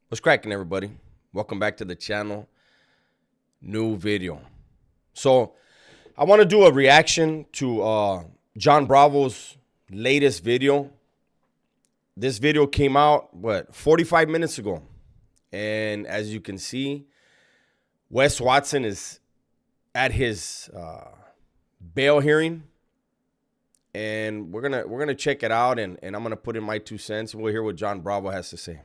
What's cracking, everybody? Welcome back to the channel. New video. So I want to do a reaction to John Bravo's latest video. This video came out 45 minutes ago, and as you can see, Wes Watson is at his bail hearing, and we're gonna check it out, and I'm gonna put in my 2 cents, and we'll hear what John Bravo has to say.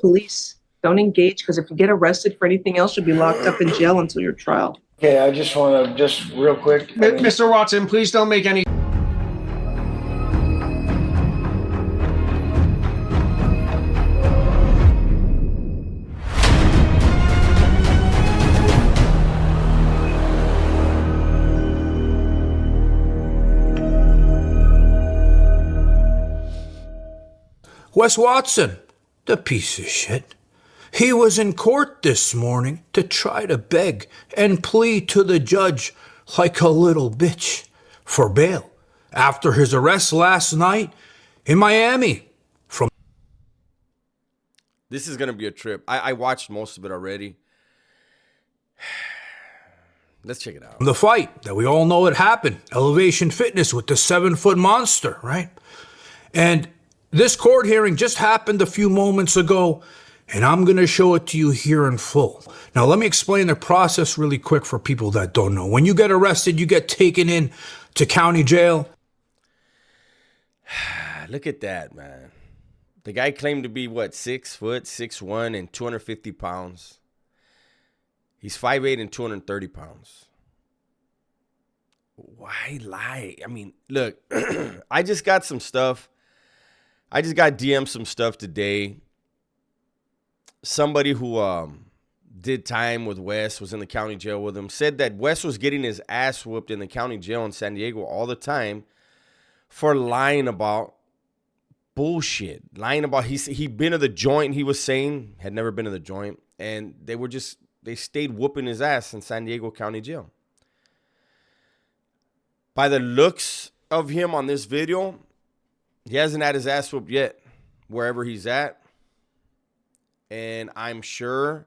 Police don't engage, because if you get arrested for anything else, you'll be locked up in jail until your trial. Okay, I just want to real quick. Mr. Watson, please don't make any. Wes Watson, the piece of shit. He was in court this morning to try to beg and plead to the judge like a little bitch for bail after his arrest last night in Miami. This is going to be a trip. I watched most of it already. Let's check it out. The fight that we all know it happened, Elevation Fitness with the 7-foot monster, right? And this court hearing just happened a few moments ago, and I'm going to show it to you here in full. Now, let me explain the process really quick for people that don't know. When you get arrested, you get taken in to county jail. Look at that, man. The guy claimed to be, 6 foot, 6'1", and 250 pounds. He's 5'8" and 230 pounds. Why lie? I mean, look, I just got some stuff. I just got DM'd some stuff today. Somebody who did time with Wes, was in the county jail with him, said that Wes was getting his ass whooped in the county jail in San Diego all the time for lying about bullshit. Lying about he'd been to the joint, he was saying, had never been to the joint, and they stayed whooping his ass in San Diego County Jail. By the looks of him on this video, he hasn't had his ass whooped yet, wherever he's at. And I'm sure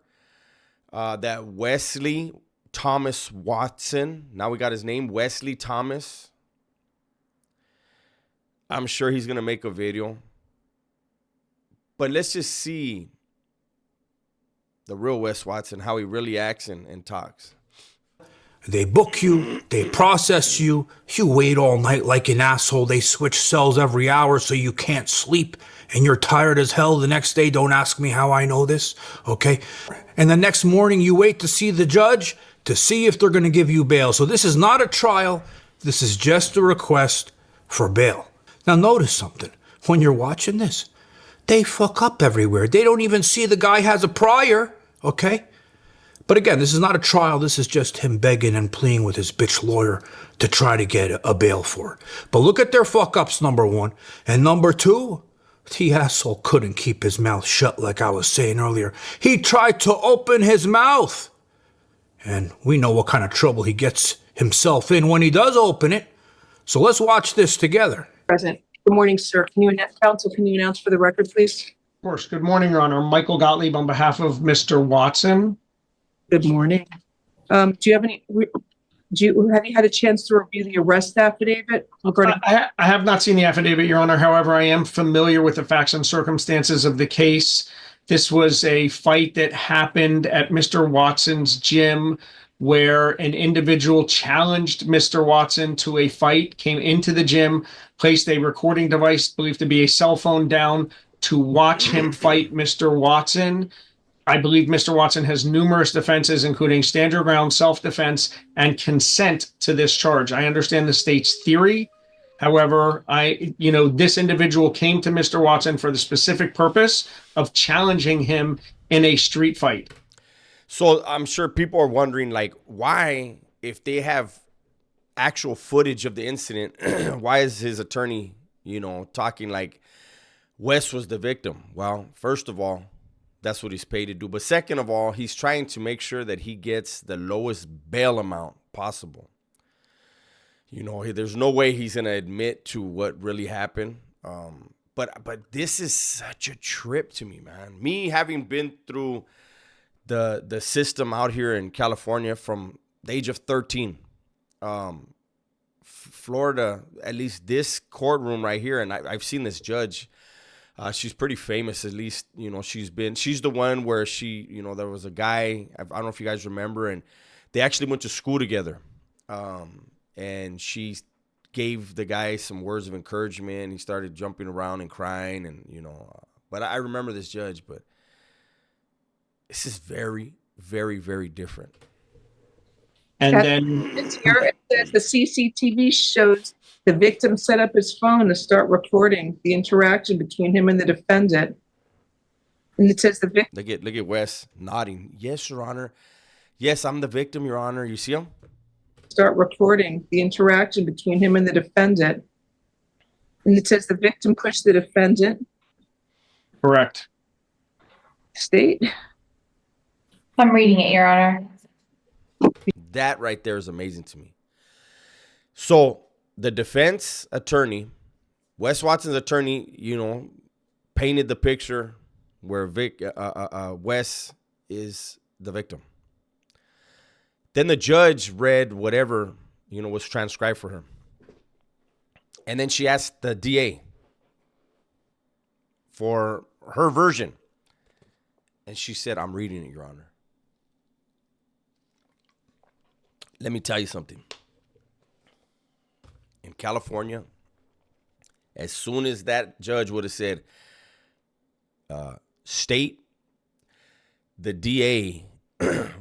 that Wesley Thomas Watson, now we got his name, Wesley Thomas, I'm sure he's going to make a video. But let's just see the real Wes Watson, how he really acts and talks. They book you, they process you, you wait all night like an asshole, they switch cells every hour so you can't sleep, and you're tired as hell the next day. Don't ask me how I know this, okay? And the next morning you wait to see the judge to see if they're gonna give you bail. So this is not a trial, this is just a request for bail. Now notice something, when you're watching this, they fuck up everywhere. They don't even see the guy has a prior, okay? But again, this is not a trial. This is just him begging and pleading with his bitch lawyer to try to get a bail for it. But look at their fuck-ups, number one. And number two, the asshole couldn't keep his mouth shut like I was saying earlier. He tried to open his mouth. And we know what kind of trouble he gets himself in when he does open it. So let's watch this together. President, good morning, sir. Can you announce for the record, please? Of course. Good morning, Your Honor. Michael Gottlieb on behalf of Mr. Watson. Good morning. Have you had a chance to review the arrest affidavit? I have not seen the affidavit, Your Honor. However, I am familiar with the facts and circumstances of the case. This was a fight that happened at Mr. Watson's gym where an individual challenged Mr. Watson to a fight, came into the gym, placed a recording device believed to be a cell phone down to watch him fight Mr. Watson. I believe Mr. Watson has numerous defenses, including stand your ground, self-defense, and consent to this charge. I understand the state's theory. However, this individual came to Mr. Watson for the specific purpose of challenging him in a street fight. So I'm sure people are wondering, like, why, if they have actual footage of the incident, why is his attorney, talking like Wes was the victim? Well, first of all, that's what he's paid to do. But second of all, he's trying to make sure that he gets the lowest bail amount possible. There's no way he's going to admit to what really happened. But this is such a trip to me, man. Me having been through the system out here in California from the age of 13. Florida, at least this courtroom right here, and I've seen this judge. She's pretty famous, at least, she's the one where there was a guy, I don't know if you guys remember, and they actually went to school together. And she gave the guy some words of encouragement. He started jumping around and crying, and, but I remember this judge, but this is very, very, very different. And That's- then, It's here. It says the CCTV shows the victim set up his phone to start recording the interaction between him and the defendant. And it says the victim Look at Wes nodding. Yes, Your Honor. Yes, I'm the victim, Your Honor. You see him? start recording the interaction between him and the defendant. And it says the victim pushed the defendant. correct. State. I'm reading it, Your Honor. That right there is amazing to me. So the defense attorney, Wes Watson's attorney, painted the picture where Wes is the victim. Then the judge read whatever, was transcribed for her. And then she asked the DA for her version. And she said, I'm reading it, Your Honor. Let me tell you something. In California, as soon as that judge would have said, state, the DA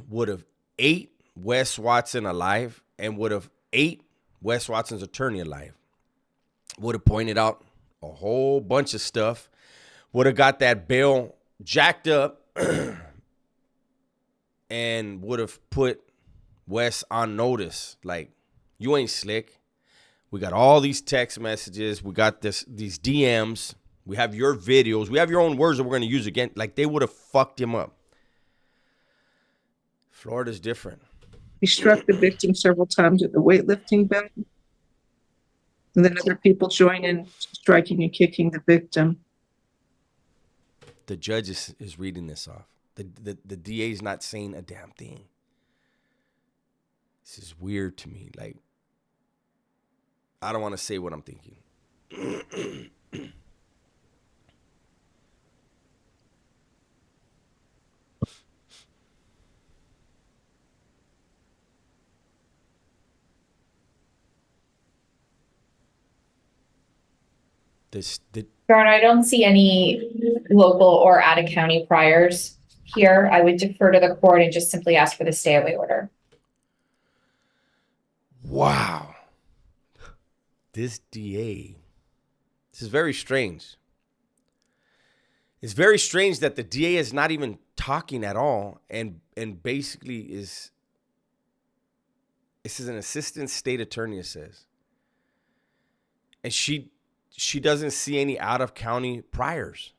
would have ate Wes Watson alive and would have ate Wes Watson's attorney alive. Would have pointed out a whole bunch of stuff. Would have got that bail jacked up and would have put Wes on notice. Like, you ain't slick. We got all these text messages. We got these DMs. We have your videos. We have your own words that we're going to use again. Like, they would have fucked him up. Florida's different. He struck the victim several times at the weightlifting belt. And then other people join in striking and kicking the victim. The judge is reading this off. The DA is not saying a damn thing. This is weird to me. Like, I don't want to say what I'm thinking. Your Honor, I don't see any local or out-of-county priors here. I would defer to the court and just simply ask for the stay-away order. Wow. This DA. This is very strange. It's very strange that the DA is not even talking at all and basically this is an assistant state attorney, it says. And she doesn't see any out-of-county priors.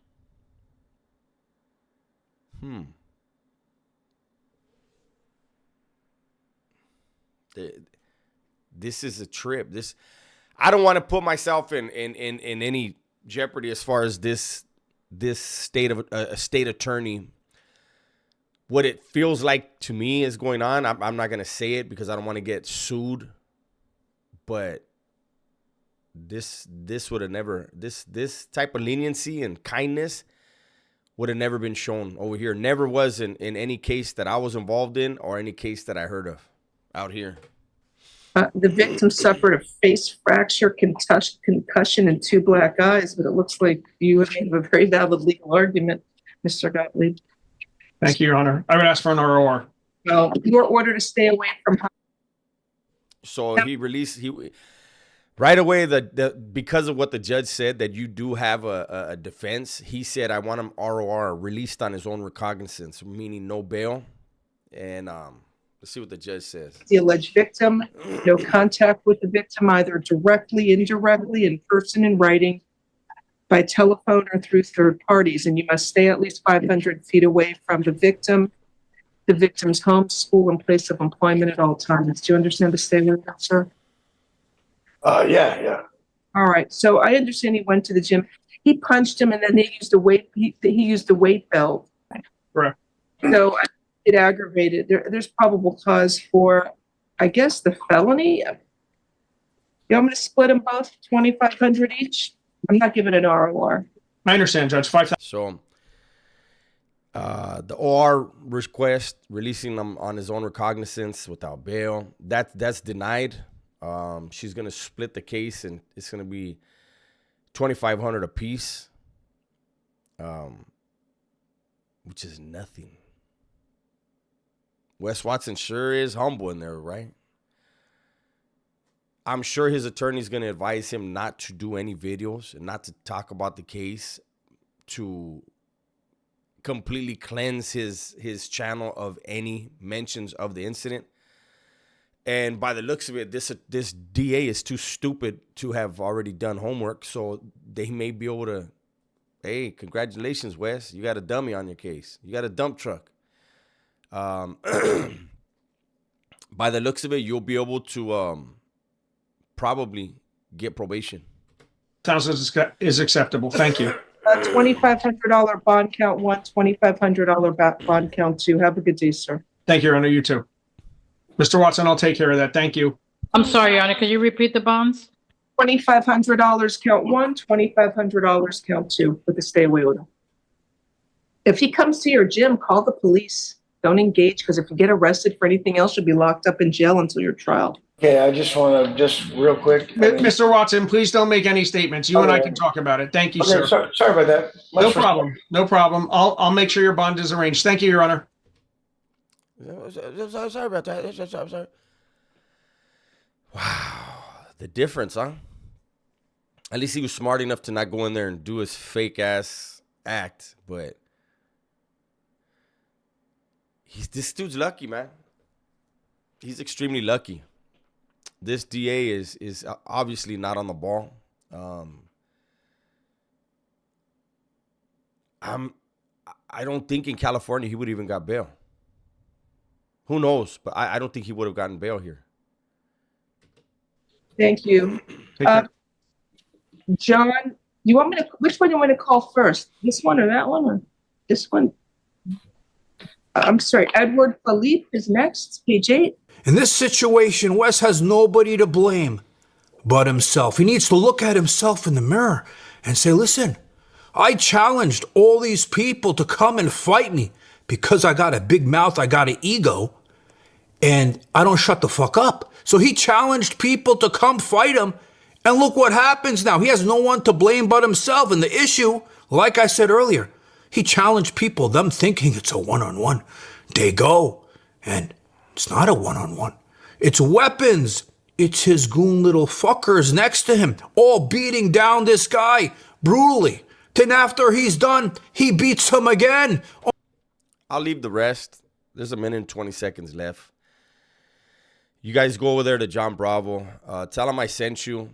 This is a trip. I don't want to put myself in any jeopardy as far as this state of a state attorney. What it feels like to me is going on. I'm not going to say it because I don't want to get sued. But this would have never, this type of leniency and kindness would have never been shown over here. Never was in any case that I was involved in or any case that I heard of out here. The victim suffered a face fracture, concussion, and 2 black eyes, but it looks like you have a very valid legal argument, Mr. Gottlieb. Thank you, Your Honor. I would ask for an ROR. Well, your order to stay away from. So he right away, because of what the judge said, that you do have a defense, he said, I want him ROR, released on his own recognizance, meaning no bail. And let's see what the judge says. The alleged victim, no contact with the victim, either directly, indirectly, in person, in writing, by telephone, or through third parties. And you must stay at least 500 feet away from the victim's home, school, and place of employment at all times. Do you understand the statement, sir? Yeah. All right. So I understand he went to the gym. he punched him, and then they used a he used a weight belt. Correct. So it aggravated. There's probable cause for, I guess, the felony. You want me to split them both, 2,500 each? I'm not giving an ROR. I understand, Judge. 5,000. So the OR request releasing him on his own recognizance without bail, that's denied. She's gonna split the case, and it's gonna be 2,500 apiece, which is nothing. Wes Watson sure is humble in there, right? I'm sure his attorney's going to advise him not to do any videos and not to talk about the case, to completely cleanse his channel of any mentions of the incident. And by the looks of it, this DA is too stupid to have already done homework, so they may be able to, hey, congratulations, Wes, you got a dummy on your case. You got a dump truck. By the looks of it, you'll be able to probably get probation. Is acceptable. Thank you. $2,500 bond count one, $2,500 bond count two. Have a good day, sir. Thank you, Your Honor. You too. Mr. Watson, I'll take care of that. Thank you. I'm sorry, Your Honor, could you repeat the bonds? $2,500 count one, $2,500 count two with a stay away order. If he comes to your gym, call the police. Don't engage, because if you get arrested for anything else, you'll be locked up in jail until your trial. Okay, I just want to, just real quick. Mr. Watson, please don't make any statements. You and I Okay. can talk about it. Thank you, Okay, sir. sorry about that. No Much problem. No problem. I'll make sure your bond is arranged. Thank you, Your Honor. Sorry about that. Sorry. Wow, the difference, huh? At least he was smart enough to not go in there and do his fake ass act, but this dude's lucky, man. He's extremely lucky. This DA is obviously not on the ball. I don't think in California he would even got bail. Who knows? But I don't think he would have gotten bail here. Thank you. Take care. John, you want me to, which one you want to call first? This one or that one or this one? I'm sorry, Edward Philippe is next, page 8. In this situation, Wes has nobody to blame but himself. He needs to look at himself in the mirror and say, listen, I challenged all these people to come and fight me because I got a big mouth, I got an ego, and I don't shut the fuck up. So he challenged people to come fight him, and look what happens now. He has no one to blame but himself. And the issue, like I said earlier, he challenged people, them thinking it's a one-on-one. They go, and it's not a one-on-one. It's weapons. It's his goon little fuckers next to him, all beating down this guy brutally. Then after he's done, he beats him again. I'll leave the rest. There's a minute and 20 seconds left. You guys go over there to John Bravo. Tell him I sent you.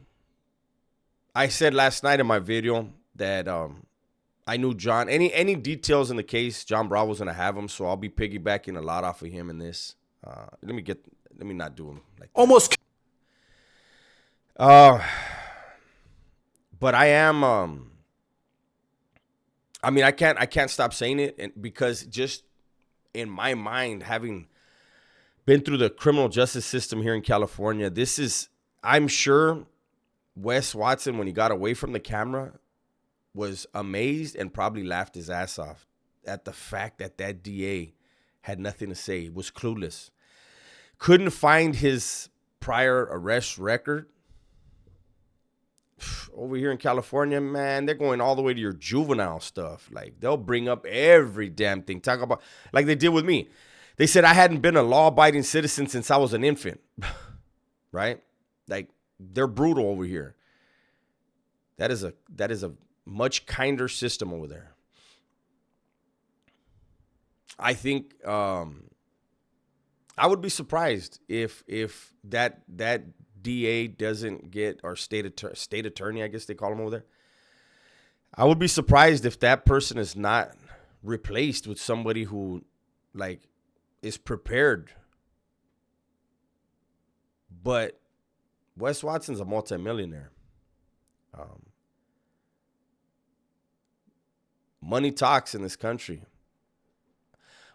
I said last night in my video that I knew John. Any details in the case, John Bravo's going to have them, so I'll be piggybacking a lot off of him in this. Let me not do him like that. Almost. But I am, I mean, I can't stop saying it, because just in my mind, having been through the criminal justice system here in California, I'm sure Wes Watson, when he got away from the camera, was amazed and probably laughed his ass off at the fact that that DA had nothing to say, was clueless, couldn't find his prior arrest record. Over here in California, man, they're going all the way to your juvenile stuff. Like, they'll bring up every damn thing. Talk about, like they did with me. They said I hadn't been a law-abiding citizen since I was an infant. Right? Like, they're brutal over here. That is a much kinder system over there. I think I would be surprised if that DA doesn't get, or state attorney, I guess they call him over there. I would be surprised if that person is not replaced with somebody who, like, is prepared. But Wes Watson's a multimillionaire. Money talks in this country.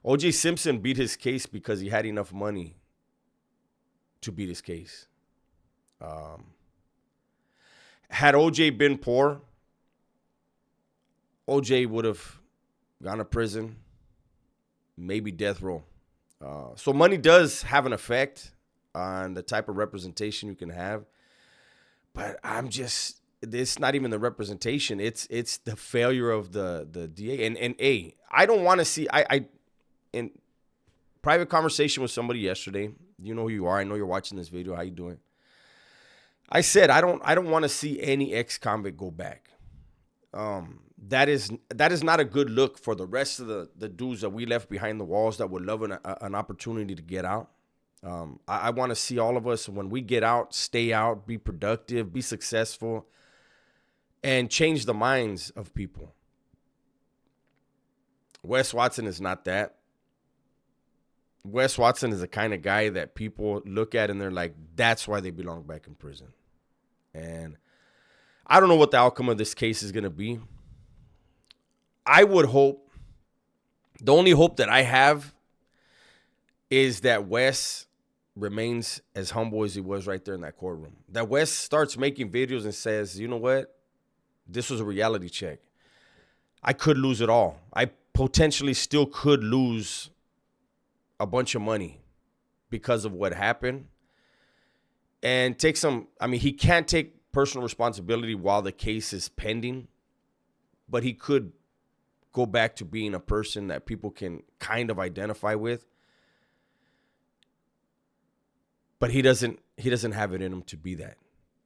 O.J. Simpson beat his case because he had enough money to beat his case. Had O.J. been poor, O.J. would have gone to prison, maybe death row. So money does have an effect on the type of representation you can have. But it's not even the representation. It's the failure of the DA. And I don't want to see, I in private conversation with somebody yesterday, you know who you are. I know you're watching this video. How you doing? I said, I don't want to see any ex-convict go back. That is not a good look for the rest of the dudes that we left behind the walls that would love an opportunity to get out. I want to see all of us, when we get out, stay out, be productive, be successful, and change the minds of people. Wes Watson is not that. Wes Watson is the kind of guy that people look at and they're like, that's why they belong back in prison. And I don't know what the outcome of this case is going to be. I would hope, the only hope that I have is that Wes remains as humble as he was right there in that courtroom. That Wes starts making videos and says, you know what? This was a reality check. I could lose it all. I potentially still could lose a bunch of money because of what happened. And take some, he can't take personal responsibility while the case is pending, but he could go back to being a person that people can kind of identify with. But he doesn't have it in him to be that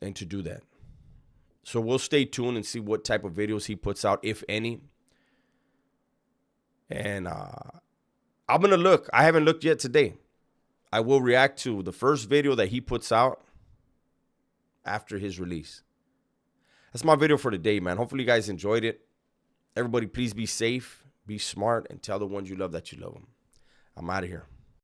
and to do that. So we'll stay tuned and see what type of videos he puts out, if any. And I'm going to look. I haven't looked yet today. I will react to the first video that he puts out after his release. That's my video for today, man. Hopefully you guys enjoyed it. Everybody, please be safe, be smart, and tell the ones you love that you love them. I'm out of here.